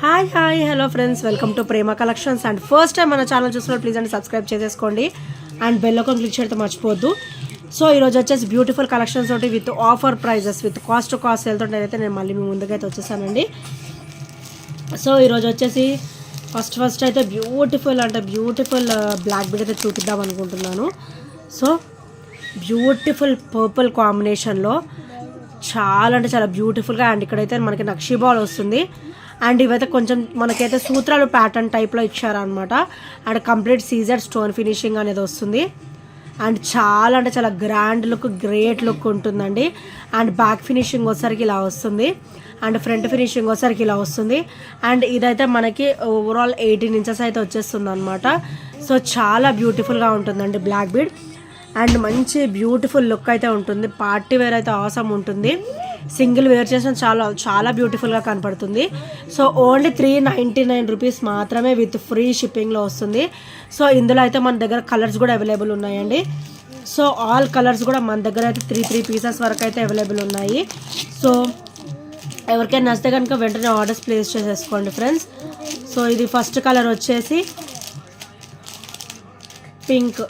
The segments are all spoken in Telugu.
Hi hello friends, welcome to Prema collections. And first time మన ఛానల్ చూస్తున్నారు ప్లీజ్ అండి సబ్స్క్రైబ్ చేసేసుకోండి అండ్ బెల్ ఐకాన్ క్లిక్ చేయడం మర్చిపోవద్దు. సో ఈరోజు వచ్చేసి బ్యూటిఫుల్ కలెక్షన్స్ తోటి with offer prizes with cost to cost sale తోటి అయితే నేను మళ్ళీ మీ ముందుకైతే వచ్చేసానండి. సో ఈరోజు వచ్చేసి ఫస్ట్ అయితే బ్యూటిఫుల్ బ్లాక్ బీడ్ అయితే చూపిద్దాం అనుకుంటున్నాను. సో బ్యూటిఫుల్ పర్పుల్ కాంబినేషన్లో చాలా బ్యూటిఫుల్గా అండ్ ఇక్కడైతే మనకి నక్షీ బాల్ వస్తుంది. అండ్ ఇవైతే కొంచెం మనకైతే సూత్రాలు ప్యాటర్న్ టైప్లో ఇచ్చారనమాట. And complete CZ stone finishing అనేది వస్తుంది. అండ్ చాలా గ్రాండ్ లుక్, గ్రేట్ లుక్ ఉంటుందండి. అండ్ బ్యాక్ ఫినిషింగ్ వచ్చేసరికి ఇలా వస్తుంది. అండ్ ఫ్రంట్ ఫినిషింగ్ వచ్చేసరికి ఇలా వస్తుంది. అండ్ ఇదైతే మనకి ఓవరాల్ 18 ఇంచెస్ అయితే వచ్చేస్తుంది అనమాట. సో చాలా బ్యూటిఫుల్గా ఉంటుందండి బ్లాక్ బీడ్. అండ్ మంచి బ్యూటిఫుల్ లుక్ అయితే ఉంటుంది. పార్టీ వేర్ అయితే ఆసమ్ ఉంటుంది. సింగిల్ వేర్ చేసిన చాలా బ్యూటిఫుల్గా కనపడుతుంది. సో ఓన్లీ 399 రూపీస్ మాత్రమే విత్ ఫ్రీ షిప్పింగ్లో వస్తుంది. సో ఇందులో అయితే మన దగ్గర కలర్స్ కూడా అవైలబుల్ ఉన్నాయండి. సో ఆల్ కలర్స్ కూడా మన దగ్గర అయితే 3 పీసెస్ వరకు అయితే అవైలబుల్ ఉన్నాయి. సో ఎవరికైనా నచ్చితే కనుక వెంటనే ఆర్డర్స్ ప్లేస్ చేసేసుకోండి ఫ్రెండ్స్. సో ఇది ఫస్ట్ కలర్ వచ్చేసి పింక్.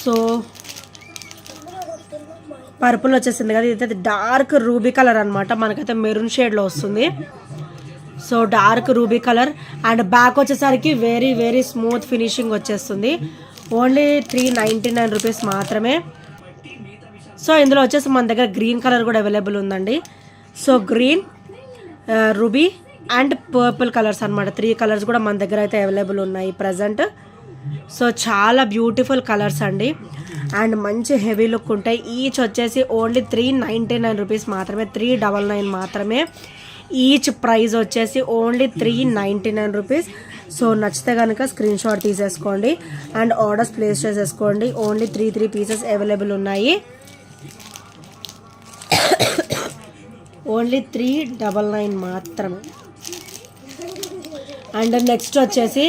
సో పర్పుల్ వచ్చేసింది కదా, ఇదైతే డార్క్ రూబీ కలర్ అనమాట. మనకైతే మెరూన్ షేడ్లో వస్తుంది. So dark ruby colour and back వచ్చేసరికి వెరీ స్మూత్ ఫినిషింగ్ వచ్చేస్తుంది. ఓన్లీ 399 రూపీస్ మాత్రమే. సో ఇందులో వచ్చేసి మన దగ్గర గ్రీన్ కలర్ కూడా అవైలబుల్ ఉందండి. So green, ruby and purple colours అనమాట. 3 కలర్స్ కూడా మన దగ్గర అయితే అవైలబుల్ ఉన్నాయి ప్రజెంట్. సో చాలా బ్యూటిఫుల్ కలర్స్ అండి. అండ్ మంచి హెవీ లుక్ ఉంటాయి. ఈచ్ వచ్చేసి ఓన్లీ 399 రూపీస్ మాత్రమే, 399 మాత్రమే. ఈచ్ ప్రైస్ వచ్చేసి ఓన్లీ 399 రూపీస్. సో నచ్చితే కనుక స్క్రీన్ షాట్ తీసేసుకోండి అండ్ ఆర్డర్స్ ప్లేస్ చేసేసుకోండి. ఓన్లీ 3 పీసెస్ అవైలబుల్ ఉన్నాయి. ఓన్లీ 399 మాత్రమే. అండ్ నెక్స్ట్ వచ్చేసి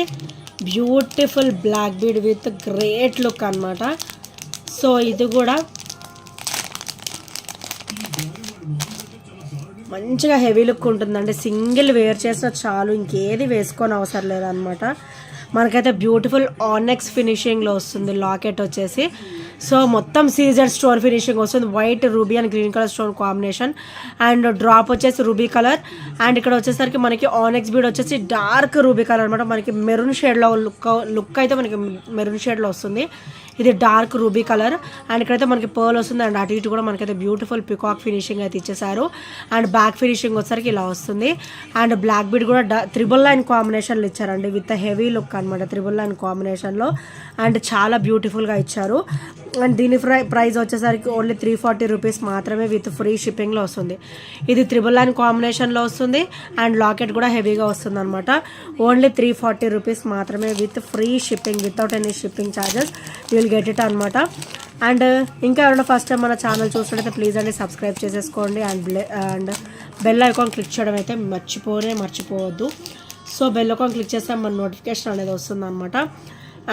beautiful black bead with great look అనమాట. సో ఇది కూడా మంచిగా హెవీ లుక్ ఉంటుందండి. సింగిల్ వేర్ చేసినా చాలు, ఇంకేది వేసుకొని అవసరం లేదనమాట. మనకైతే బ్యూటిఫుల్ ఆనెక్స్ ఫినిషింగ్లో వస్తుంది లాకెట్ వచ్చేసి. సో మొత్తం సీజెడ్ స్టోన్ ఫినిషింగ్ వస్తుంది. White, ruby and green colour stone combination. And drop వచ్చేసి రూబీ కలర్. అండ్ ఇక్కడ వచ్చేసరికి మనకి ఆనెక్స్ బీడ్ వచ్చేసి డార్క్ రూబీ కలర్ అనమాట. మనకి మెరూన్ షేడ్లో లుక్ అయితే మనకి మెరూన్ షేడ్లో వస్తుంది. ఇది డార్క్ రూబీ కలర్. అండ్ ఇక్కడైతే మనకి పర్ల్ వస్తుంది. అండ్ అటు ఇటు కూడా మనకైతే బ్యూటిఫుల్ పికాక్ ఫినిషింగ్ అయితే ఇచ్చేసారు. అండ్ బ్యాక్ ఫినిషింగ్ వచ్చేసరికి ఇలా వస్తుంది. అండ్ బ్లాక్ బీడ్ కూడా త్రిబుల్ లైన్ కాంబినేషన్లో ఇచ్చారండి విత్ హెవీ లుక్ అనమాట. త్రిబుల్ లైన్ కాంబినేషన్లో అండ్ చాలా బ్యూటిఫుల్గా ఇచ్చారు. అండ్ దీని ప్రైస్ వచ్చేసరికి ఓన్లీ 340 రూపీస్ మాత్రమే విత్ ఫ్రీ షిప్పింగ్లో వస్తుంది. ఇది త్రిబుల్ లైన్ కాంబినేషన్లో వస్తుంది. అండ్ లాకెట్ కూడా హెవీగా వస్తుంది అనమాట. ఓన్లీ 340 రూపీస్ మాత్రమే with free shipping, without any shipping charges will get it అనమాట. అండ్ ఇంకా ఎవరైనా ఫస్ట్ టైం మన ఛానల్ చూసినట్టయితే ప్లీజ్ అండి సబ్స్క్రైబ్ చేసేసుకోండి అండ్ బెల్ ఐకాన్ క్లిక్ చేయడం అయితే మర్చిపోవద్దు. సో బెల్ ఐకాన్ క్లిక్ చేస్తే మన నోటిఫికేషన్ అనేది వస్తుంది అనమాట.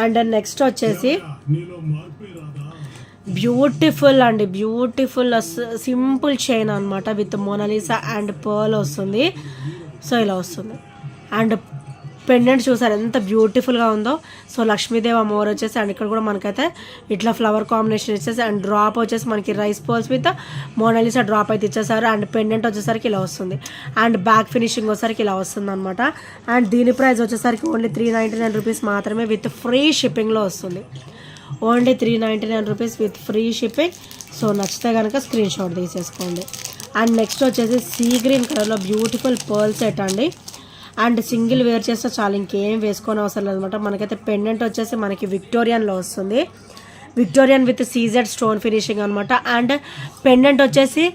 అండ్ నెక్స్ట్ వచ్చేసి బ్యూటిఫుల్ సింపుల్ చైన్ అనమాట విత్ మోనాలిసా అండ్ పర్ల్ వస్తుంది. సో ఇలా వస్తుంది. అండ్ పెండెంట్ చూసారు ఎంత బ్యూటిఫుల్గా ఉందో. సో లక్ష్మీదేవి అమ్మవారు వచ్చేసి అండ్ ఇక్కడ కూడా మనకైతే ఇట్లా ఫ్లవర్ కాంబినేషన్ ఇచ్చేసి అండ్ డ్రాప్ వచ్చేసి మనకి rice pearls with Monalisa drop అయితే ఇచ్చేసారు. అండ్ పెండెంట్ వచ్చేసరికి ఇలా వస్తుంది. అండ్ బ్యాక్ ఫినిషింగ్ వచ్చేసరికి ఇలా వస్తుంది అనమాట. అండ్ దీని ప్రైస్ వచ్చేసరికి ఓన్లీ 399 రూపీస్ మాత్రమే విత్ ఫ్రీ షిప్పింగ్లో వస్తుంది. Only 399 rupees with free shipping. So నచ్చితే కనుక స్క్రీన్ షాట్ తీసేసుకోండి. అండ్ నెక్స్ట్ వచ్చేసి సీ గ్రీన్ కలర్లో బ్యూటిఫుల్ పర్ల్ సెట్ అండి. అండ్ సింగిల్ వేర్ చేస్తే చాలా, ఇంకేం వేసుకొని అవసరం లేదనమాట. మనకైతే పెండెంట్ వచ్చేసి మనకి విక్టోరియన్లో వస్తుంది. Victorian with CZ stone finishing అనమాట. అండ్ పెండెంట్ వచ్చేసి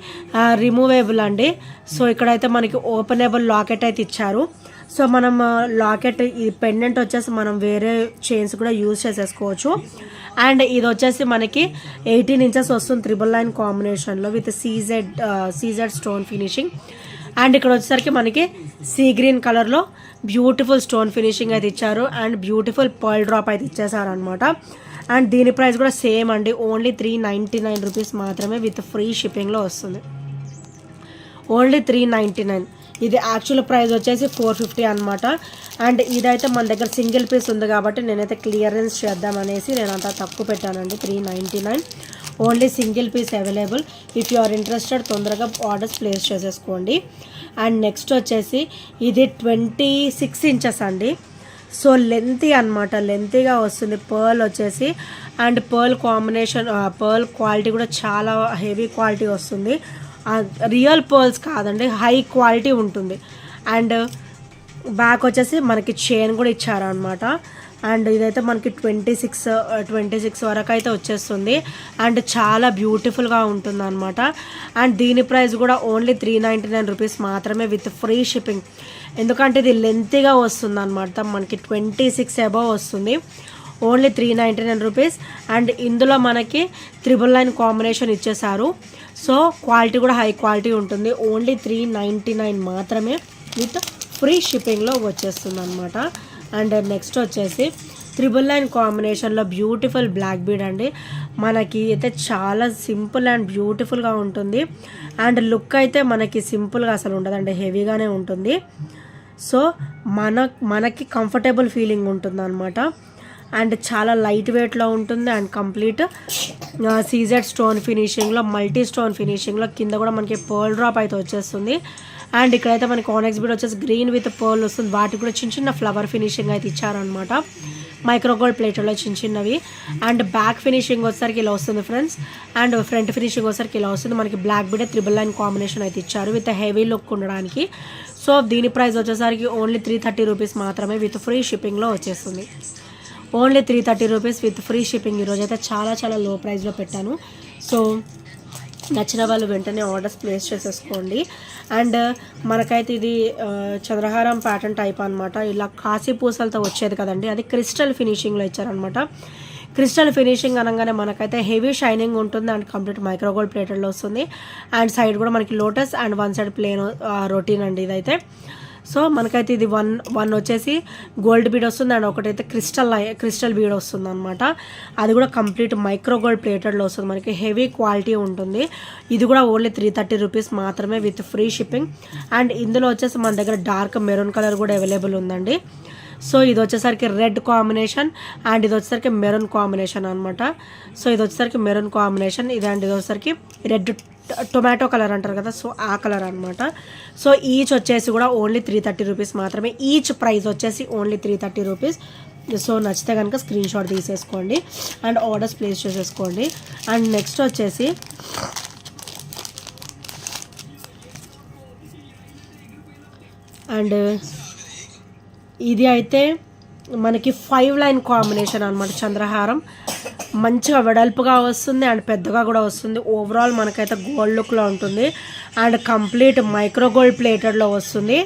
రిమూవేబుల్ అండి. సో ఇక్కడైతే మనకి ఓపెనబుల్ లాకెట్ అయితే ఇచ్చారు. సో మనం లాకెట్, ఈ పెండెంట్ వచ్చేసి మనం వేరే చైన్స్ కూడా యూజ్ చేసేసుకోవచ్చు. అండ్ ఇది వచ్చేసి మనకి 18 ఇంచెస్ వస్తుంది త్రిబుల్ లైన్ కాంబినేషన్లో with CZ stone finishing. And ఇక్కడ వచ్చేసరికి మనకి సీ గ్రీన్ కలర్లో బ్యూటిఫుల్ స్టోన్ ఫినిషింగ్ అయితే ఇచ్చారు. అండ్ బ్యూటిఫుల్ పర్ల్ డ్రాప్ అయితే ఇచ్చేసారు అనమాట. అండ్ దీని ప్రైస్ కూడా సేమ్ అండి, ఓన్లీ 399 రూపీస్ మాత్రమే విత్ ఫ్రీ షిప్పింగ్లో వస్తుంది. ఓన్లీ 399. ఇది యాక్చువల్ ప్రైస్ వచ్చేసి 450 అనమాట. అండ్ ఇదైతే మన దగ్గర సింగిల్ పీస్ ఉంది కాబట్టి నేనైతే క్లియరెన్స్ చేద్దామనేసి నేను అంతా తక్కువ పెట్టానండి. 399 only single piece available. If you are interested తొందరగా ఆర్డర్స్ ప్లేస్ చేసేసుకోండి. అండ్ నెక్స్ట్ వచ్చేసి ఇది 26 ఇంచెస్ అండి. సో లెంతీ అనమాట, లెంతీగా వస్తుంది. పర్ల్ వచ్చేసి and pearl combination, pearl quality కూడా చాలా హెవీ క్వాలిటీ వస్తుంది. రియల్ పర్ల్స్ కాదండి, హై క్వాలిటీ ఉంటుంది. అండ్ బ్యాక్ వచ్చేసి మనకి చైన్ కూడా ఇచ్చారనమాట. అండ్ ఇదైతే మనకి 26 వరకు అయితే వచ్చేస్తుంది. అండ్ చాలా బ్యూటిఫుల్గా ఉంటుంది అనమాట. అండ్ దీని ప్రైస్ కూడా ఓన్లీ 399 రూపీస్ మాత్రమే విత్ ఫ్రీ షిప్పింగ్. ఎందుకంటే ఇది లెంతీగా వస్తుంది అనమాట, మనకి 26 అబవ్ వస్తుంది. Only 399 rupees. అండ్ ఇందులో మనకి 999 కాంబినేషన్ ఇచ్చేసారు. సో క్వాలిటీ కూడా హై క్వాలిటీ ఉంటుంది. ఓన్లీ 399 మాత్రమే విత్ ఫ్రీ షిప్పింగ్లో వచ్చేస్తుంది అనమాట. అండ్ నెక్స్ట్ వచ్చేసి 999 కాంబినేషన్లో బ్యూటిఫుల్ బ్లాక్ బీడ్ అండి. మనకి అయితే చాలా సింపుల్ అండ్ బ్యూటిఫుల్గా ఉంటుంది. అండ్ లుక్ అయితే మనకి సింపుల్గా అసలు ఉండదండి, హెవీగానే ఉంటుంది. సో మనకి కంఫర్టబుల్ ఫీలింగ్ ఉంటుంది అనమాట. అండ్ చాలా లైట్ వెయిట్లో ఉంటుంది. అండ్ కంప్లీట్ సీజెడ్ స్టోన్ ఫినిషింగ్లో, మల్టీ స్టోన్ ఫినిషింగ్లో, కింద కూడా మనకి పర్ల్ డ్రాప్ అయితే వచ్చేస్తుంది. అండ్ ఇక్కడైతే మనకి ఆనెక్స్ బీడ్ వచ్చేసి గ్రీన్ విత్ పర్ల్ వస్తుంది. వాటికి కూడా చిన్న చిన్న ఫ్లవర్ ఫినిషింగ్ అయితే ఇచ్చారనమాట, మైక్రోగోల్డ్ ప్లేట్లో చిన్న చిన్నవి. అండ్ బ్యాక్ ఫినిషింగ్ వచ్చేసరికి ఇలా వస్తుంది ఫ్రెండ్స్. అండ్ ఫ్రంట్ ఫినిషింగ్ వచ్చేసరికి ఇలా వస్తుంది. మనకి బ్లాక్ బీడే 999 కాంబినేషన్ అయితే ఇచ్చారు విత్ హెవీ లుక్ ఉండడానికి. సో దీని ప్రైస్ వచ్చేసరికి ఓన్లీ 330 రూపీస్ మాత్రమే విత్ ఫ్రీ షిప్పింగ్లో వచ్చేస్తుంది. Only 330 rupees with free shipping. ఈరోజు అయితే చాలా చాలా లో ప్రైస్లో పెట్టాను. సో నచ్చిన వాళ్ళు వెంటనే ఆర్డర్స్ ప్లేస్ చేసేసుకోండి. అండ్ మనకైతే ఇది చంద్రహారం ప్యాటర్న్ టైప్ అనమాట. ఇలా కాశీ పూసలతో వచ్చేది కదండి, అది క్రిస్టల్ ఫినిషింగ్లో ఇచ్చారనమాట. క్రిస్టల్ ఫినిషింగ్ అనగానే మనకైతే హెవీ షైనింగ్ ఉంటుంది. అండ్ కంప్లీట్ మైక్రోగోల్డ్ ప్లేటెడ్లో వస్తుంది. అండ్ సైడ్ కూడా మనకి lotus and one side plain routine అండి ఇదైతే. సో మనకైతే ఇది వన్ వచ్చేసి గోల్డ్ బీడ్ వస్తుంది. అండ్ ఒకటైతే క్రిస్టల్ బీడ్ వస్తుంది అనమాట. అది కూడా కంప్లీట్ మైక్రోగోల్డ్ ప్లేటెడ్లో వస్తుంది. మనకి హెవీ క్వాలిటీ ఉంటుంది. ఇది కూడా ఓన్లీ 330 రూపీస్ మాత్రమే విత్ ఫ్రీ షిప్పింగ్. అండ్ ఇందులో వచ్చేసి మన దగ్గర డార్క్ మెరూన్ కలర్ కూడా అవైలబుల్ ఉందండి. సో ఇది వచ్చేసరికి రెడ్ కాంబినేషన్ అండ్ ఇది వచ్చేసరికి మెరూన్ కాంబినేషన్ అనమాట. సో ఇది వచ్చేసరికి మెరూన్ కాంబినేషన్, ఇది అండ్ ఇది వచ్చేసరికి రెడ్ టొమాటో కలర్ అంటారు కదా, సో ఆ కలర్ అనమాట. సో ఈచ్ వచ్చేసి కూడా ఓన్లీ 330 రూపీస్ మాత్రమే. ఈచ్ ప్రైస్ వచ్చేసి ఓన్లీ 330 రూపీస్. సో నచ్చితే కనుక స్క్రీన్ షాట్ తీసేసుకోండి అండ్ ఆర్డర్స్ ప్లేస్ చేసేసుకోండి. అండ్ నెక్స్ట్ వచ్చేసి అండ్ ఇది అయితే మనకి 5 లైన్ కాంబినేషన్ అనమాట. చంద్రహారం మంచిగా వెడల్పుగా వస్తుంది అండ్ పెద్దగా కూడా వస్తుంది. ఓవరాల్ మనకైతే గోల్డ్ లుక్లో ఉంటుంది అండ్ కంప్లీట్ మైక్రోగోల్డ్ ప్లేటెడ్లో వస్తుంది.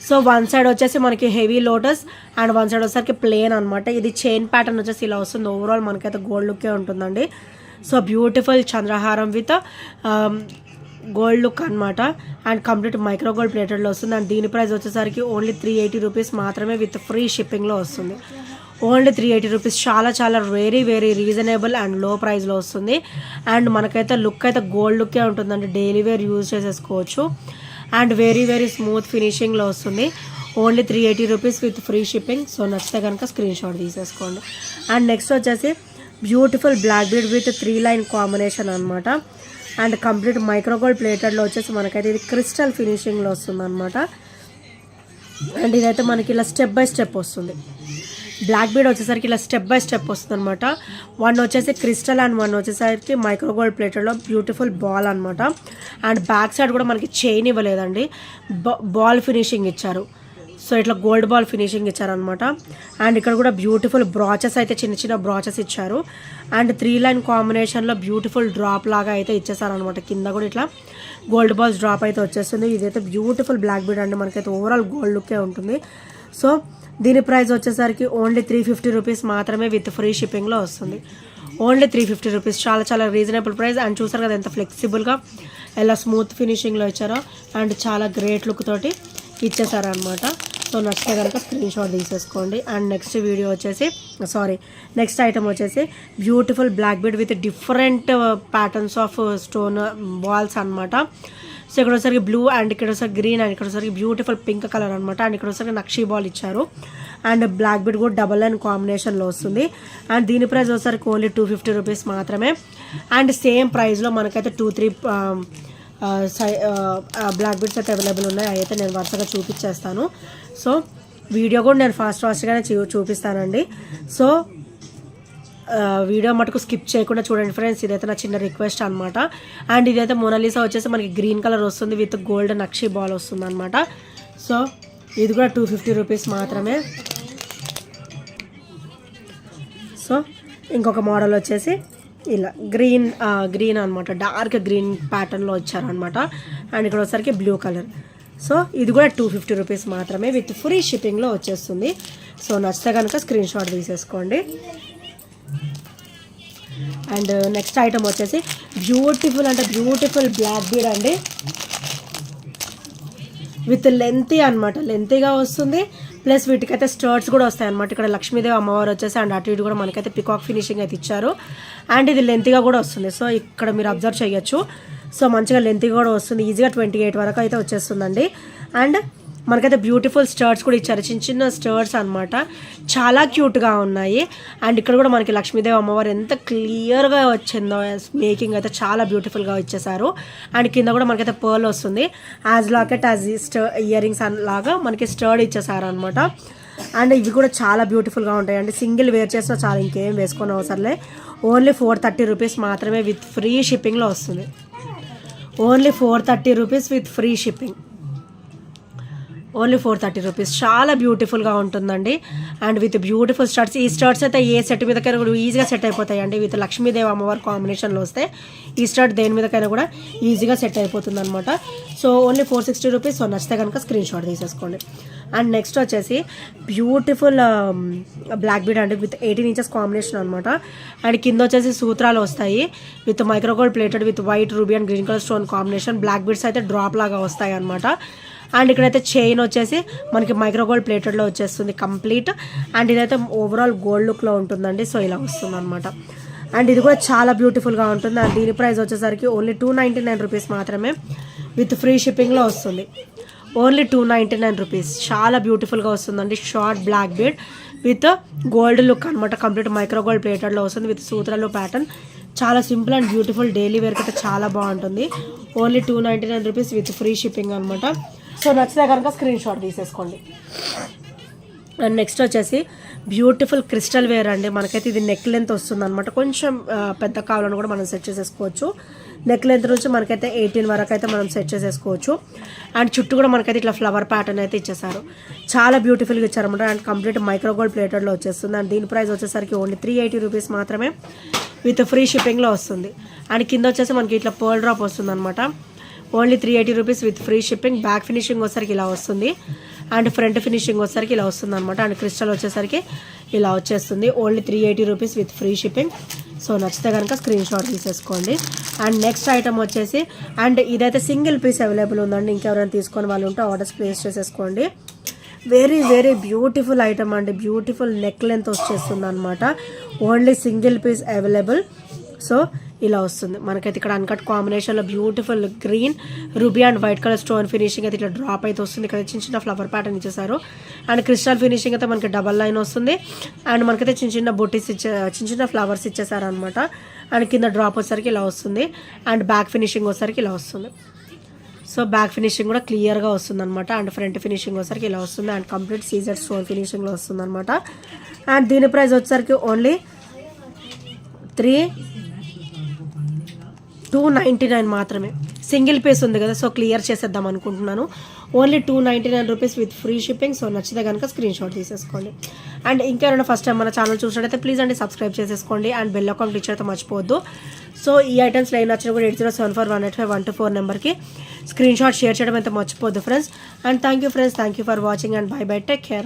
సో వన్ సైడ్ వచ్చేసి మనకి heavy lotus and one side వచ్చేసరికి ప్లేన్ అనమాట. ఇది చైన్ ప్యాటర్న్ వచ్చేసి ఇలా వస్తుంది. ఓవరాల్ మనకైతే గోల్డ్ లుక్కే ఉంటుందండి. సో బ్యూటిఫుల్ చంద్రహారం విత్ గోల్డ్ లుక్ అనమాట. అండ్ కంప్లీట్ మైక్రోగోల్డ్ ప్లేటెడ్లో వస్తుంది. అండ్ దీని ప్రైస్ వచ్చేసరికి ఓన్లీ 380 రూపీస్ మాత్రమే విత్ ఫ్రీ షిప్పింగ్లో వస్తుంది. Only 380 rupees. చాలా చాలా వెరీ వెరీ రీజనబుల్ అండ్ లో ప్రైస్లో వస్తుంది. అండ్ మనకైతే లుక్ అయితే గోల్డ్ లుక్కే ఉంటుందండి, డైలీ వేర్ యూజ్ చేసేసుకోవచ్చు. అండ్ వెరీ వెరీ స్మూత్ ఫినిషింగ్లో వస్తుంది. Only 380 rupees with free shipping. So నచ్చితే కనుక స్క్రీన్ షాట్ తీసేసుకోండి. అండ్ నెక్స్ట్ వచ్చేసి beautiful black bead with 3 line combination అనమాట. అండ్ కంప్లీట్ మైక్రోగోల్డ్ ప్లేటెడ్లో వచ్చేసి మనకైతే ఇది క్రిస్టల్ ఫినిషింగ్లో వస్తుంది అనమాట. అండ్ ఇదైతే మనకి ఇలా స్టెప్ బై స్టెప్ వస్తుంది. బ్లాక్ బీడ్ వచ్చేసరికి ఇలా స్టెప్ బై స్టెప్ వస్తుంది అనమాట. వన్ వచ్చేసి క్రిస్టల్ అండ్ వన్ వచ్చేసరికి మైక్రోగోల్డ్ ప్లేటెడ్లో బ్యూటిఫుల్ బాల్ అనమాట. అండ్ బ్యాక్ సైడ్ కూడా మనకి చైన్ ఇవ్వలేదండి, బాల్ ఫినిషింగ్ ఇచ్చారు. సో ఇట్లా గోల్డ్ బాల్ ఫినిషింగ్ ఇచ్చారనమాట. అండ్ ఇక్కడ కూడా బ్యూటిఫుల్ బ్రాచెస్ అయితే చిన్న చిన్న బ్రాచెస్ ఇచ్చారు. అండ్ 3 లైన్ కాంబినేషన్లో బ్యూటిఫుల్ డ్రాప్ లాగా అయితే ఇచ్చేసారనమాట. కింద కూడా ఇట్లా గోల్డ్ బాల్స్ డ్రాప్ అయితే వచ్చేస్తుంది. ఇదైతే బ్యూటిఫుల్ బ్లాక్ బీడ్ అండి, మనకైతే ఓవరాల్ గోల్డ్ లుక్కే ఉంటుంది. సో దీని ప్రైస్ వచ్చేసరికి ఓన్లీ 350 రూపీస్ మాత్రమే విత్ ఫ్రీ షిప్పింగ్లో వస్తుంది. Only 350 rupees. చాలా చాలా రీజనబుల్ ప్రైస్. అండ్ చూసారు కదా ఎంత ఫ్లెక్సిబుల్గా ఎలా స్మూత్ ఫినిషింగ్లో ఇచ్చారో అండ్ చాలా గ్రేట్ లుక్ తోటి ఇచ్చేసారనమాట. సో నచ్చితే కనుక స్క్రీన్ షాట్ తీసేసుకోండి. అండ్ నెక్స్ట్ వీడియో వచ్చేసి నెక్స్ట్ ఐటమ్ వచ్చేసి beautiful black bead with different patterns of stone balls అనమాట. సో ఇక్కడ ఒకసారి బ్లూ అండ్ ఇక్కడ ఒకసారి గ్రీన్ అండ్ ఇక్కడ ఒకసారి బ్యూటిఫుల్ పింక్ కలర్ అనమాట. అండ్ ఇక్కడ ఒకసారి నక్షీ బాల్ ఇచ్చారు అండ్ బ్లాక్ బీడ్ కూడా డబల్ లైన్ కాంబినేషన్లో వస్తుంది. అండ్ దీని ప్రైస్ వచ్చేసరికి ఓన్లీ 250 రూపీస్ మాత్రమే. అండ్ సేమ్ ప్రైస్లో మనకైతే 2-3 బ్లాక్ బీడ్స్ అయితే అవైలబుల్ ఉన్నాయి. అవి అయితే నేను వరుసగా చూపించేస్తాను. సో వీడియో కూడా నేను ఫాస్ట్గానే చూపిస్తానండి. సో వీడియో మటుకు స్కిప్ చేయకుండా చూడండి ఫ్రెండ్స్. ఇదైతే నా చిన్న రిక్వెస్ట్ అనమాట. అండ్ ఇదైతే మోనాలిసా వచ్చేసి మనకి గ్రీన్ కలర్ వస్తుంది విత్ గోల్డ్ నక్షీ బాల్ వస్తుంది అనమాట. సో ఇది కూడా 250 రూపీస్ మాత్రమే. సో ఇంకొక మోడల్ వచ్చేసి ఇలా గ్రీన్ అనమాట, డార్క్ గ్రీన్ ప్యాటర్న్లో వచ్చారనమాట. అండ్ ఇక్కడ వచ్చేసరికి బ్లూ కలర్. సో ఇది కూడా 250 రూపీస్ మాత్రమే విత్ ఫ్రీ షిప్పింగ్లో వచ్చేస్తుంది. సో నచ్చితే కనుక స్క్రీన్ షాట్ తీసేసుకోండి. అండ్ నెక్స్ట్ ఐటమ్ వచ్చేసి బ్యూటిఫుల్ బ్లాక్ బీడ్ అండి విత్ లెంతీ అనమాట. లెంతీగా వస్తుంది ప్లస్ వీటికైతే స్టర్ట్స్ కూడా వస్తాయి అనమాట. ఇక్కడ లక్ష్మీదేవి అమ్మవారు వచ్చేసి అండ్ అటు ఇటు కూడా మనకైతే పికాక్ ఫినిషింగ్ అయితే ఇచ్చారు. అండ్ ఇది లెంతీగా కూడా వస్తుంది. సో ఇక్కడ మీరు అబ్జర్వ్ చేయొచ్చు. సో మంచిగా లెంతీగా కూడా వస్తుంది. ఈజీగా 28 వరకు అయితే వచ్చేస్తుందండి. అండ్ మనకైతే బ్యూటిఫుల్ స్టర్ట్స్ కూడా ఇచ్చారు, చిన్న స్టర్ట్స్ అనమాట. చాలా క్యూట్గా ఉన్నాయి. అండ్ ఇక్కడ కూడా మనకి లక్ష్మీదేవి అమ్మవారు ఎంత క్లియర్గా వచ్చిందో మేకింగ్ అయితే చాలా బ్యూటిఫుల్గా ఇచ్చేసారు. అండ్ కింద కూడా మనకైతే పర్ల్ వస్తుంది as locket as ear rings లాగా మనకి స్టర్డ్ ఇచ్చేసారు అనమాట. అండ్ ఇవి కూడా చాలా బ్యూటిఫుల్గా ఉంటాయి అండి. సింగిల్ వేర్ చేసినా చాలా, ఇంకేం వేసుకొని అవసరంలే. ఓన్లీ 430 రూపీస్ మాత్రమే విత్ ఫ్రీ షిప్పింగ్లో వస్తుంది. Only 430 rupees with free shipping. Only 430 rupees. చాలా బ్యూటిఫుల్గా ఉంటుందండి. And with beautiful స్టర్ట్స్. ఈ స్టర్ట్స్ అయితే ఏ సెట్ మీదకైనా కూడా ఈజీగా సెట్ అయిపోతాయి అండి. విత్ లక్ష్మీదేవి అమ్మవారి కాంబినేషన్లో వస్తే ఈ స్టర్ట్ దేని మీదకైనా కూడా ఈజీగా సెట్ అయిపోతుంది అనమాట. So only 460 rupees. సో నచ్చితే కనుక స్క్రీన్ షాట్ తీసేసుకోండి. అండ్ నెక్స్ట్ వచ్చేసి బ్యూటిఫుల్ బ్లాక్ బీడ్ అండి విత్ 18 ఇంచెస్ కాంబినేషన్ అనమాట. అండ్ కింద వచ్చేసి సూత్రాలు వస్తాయి with microgold plated with white ruby and green colour stone combination. Black beads అయితే డ్రాప్ లాగా వస్తాయి అనమాట. అండ్ ఇక్కడైతే చైన్ వచ్చేసి మనకి మైక్రోగోల్డ్ ప్లేటెడ్లో వచ్చేస్తుంది కంప్లీట్. అండ్ ఇదైతే ఓవరాల్ గోల్డ్ లుక్లో ఉంటుందండి. సో ఇలా వస్తుంది అనమాట. అండ్ ఇది కూడా చాలా బ్యూటిఫుల్గా ఉంటుంది. అండ్ దీని ప్రైస్ వచ్చేసరికి ఓన్లీ 299 రూపీస్ మాత్రమే విత్ ఫ్రీ షిప్పింగ్లో వస్తుంది. Only 299 rupees. చాలా బ్యూటిఫుల్గా వస్తుందండి. Short black bead with gold look అనమాట. కంప్లీట్ మైక్రోగోల్డ్ ప్లేటెడ్లో వస్తుంది విత్ సూత్రాలు ప్యాటర్న్. చాలా సింపుల్ అండ్ బ్యూటిఫుల్ డైలీ వేర్కి అయితే చాలా బాగుంటుంది. Only 299 rupees with free shipping అనమాట. సో నచ్చితే కనుక స్క్రీన్ షాట్ తీసేసుకోండి. అండ్ నెక్స్ట్ వచ్చేసి బ్యూటిఫుల్ క్రిస్టల్ వేర్ అండి. మనకైతే ఇది నెక్ లెంత్ వస్తుంది అనమాట. కొంచెం పెద్ద కావాలని కూడా మనం సెట్ చేసేసుకోవచ్చు. నెక్ లెంత్ నుంచి మనకైతే 18 వరకు అయితే మనం సెట్ చేసేసుకోవచ్చు. అండ్ చుట్టూ కూడా మనకైతే ఇట్లా ఫ్లవర్ ప్యాటర్న్ అయితే ఇచ్చేసారు. చాలా బ్యూటిఫుల్గా ఇచ్చారనమాట. అండ్ కంప్లీట్ మైక్రోగోల్డ్ ప్లేటెడ్లో వచ్చేస్తుంది. అండ్ దీని ప్రైస్ వచ్చేసరికి ఓన్లీ 380 రూపీస్ మాత్రమే విత్ ఫ్రీ షిప్పింగ్లో వస్తుంది. అండ్ కింద వచ్చేసి మనకి ఇట్లా పర్ల్ డ్రాప్ వస్తుంది అనమాట. Only 380 rupees with free shipping. Back finishing వచ్చేసరికి ఇలా వస్తుంది అండ్ ఫ్రంట్ ఫినిషింగ్ వచ్చేసరికి ఇలా వస్తుంది అనమాట. అండ్ క్రిస్టల్ వచ్చేసరికి ఇలా వచ్చేస్తుంది. Only 380 rupees with free shipping. So నచ్చితే కనుక స్క్రీన్ షాట్ తీసేసుకోండి. అండ్ నెక్స్ట్ ఐటమ్ వచ్చేసి అండ్ ఇదైతే సింగిల్ పీస్ అవైలబుల్ ఉందండి. ఇంకెవరైనా తీసుకొని వాళ్ళు ఉంటే ఆర్డర్స్ ప్లేస్ చేసేసుకోండి. వెరీ బ్యూటిఫుల్ ఐటమ్ అండి. బ్యూటిఫుల్ నెక్ లెంత్ వచ్చేస్తుంది అనమాట. Only single piece available. So ఇలా వస్తుంది మనకైతే. ఇక్కడ అన్కట్ కాంబినేషన్లో beautiful green ruby and white colour stone finishing అయితే ఇట్లా డ్రాప్ అయితే వస్తుంది. ఇక్కడ చిన్న ఫ్లవర్ ప్యాటర్న్ ఇచ్చేసారు. అండ్ క్రిస్టల్ ఫినిషింగ్ అయితే మనకి డబల్ లైన్ వస్తుంది. అండ్ మనకైతే చిన్న బొట్టీస్ చిన్న ఫ్లవర్స్ ఇచ్చేసారు అనమాట. అండ్ కింద డ్రాప్ వచ్చేసరికి ఇలా వస్తుంది. అండ్ బ్యాక్ ఫినిషింగ్ వచ్చేసరికి ఇలా వస్తుంది. సో బ్యాక్ ఫినిషింగ్ కూడా క్లియర్గా వస్తుంది అనమాట. అండ్ ఫ్రంట్ ఫినిషింగ్ వచ్చేసరికి ఇలా వస్తుంది. అండ్ కంప్లీట్ సీజెడ్ స్టోన్ ఫినిషింగ్లో వస్తుంది అనమాట. అండ్ దీని ప్రైస్ వచ్చేసరికి ఓన్లీ 299 మాత్రమే. సింగిల్ పీస్ ఉంది కదా, సో క్లియర్ చేసేద్దాం అనుకుంటున్నాను. Only 299 rupees with free shipping. So నచ్చితే కనుక స్క్రీన్ షాట్ తీసేసుకోండి. అండ్ ఇంకెవరైనా ఫస్ట్ టైం మన ఛానల్ చూసినట్టయితే ప్లీజ్ అండి సబ్స్క్రైబ్ చేసేసుకోండి. అండ్ బెల్ ఐకాన్ క్లిక్ చేయడం మర్చిపోవద్దు. సో ఈ ఐటమ్స్ లైన్ నచ్చిన కూడా 8074185124 నెంబర్కి స్క్రీన్ షాట్ షేర్ చేయడం అయితే మర్చిపోద్దు friends. And thank you friends, thank you for watching and bye bye, take care.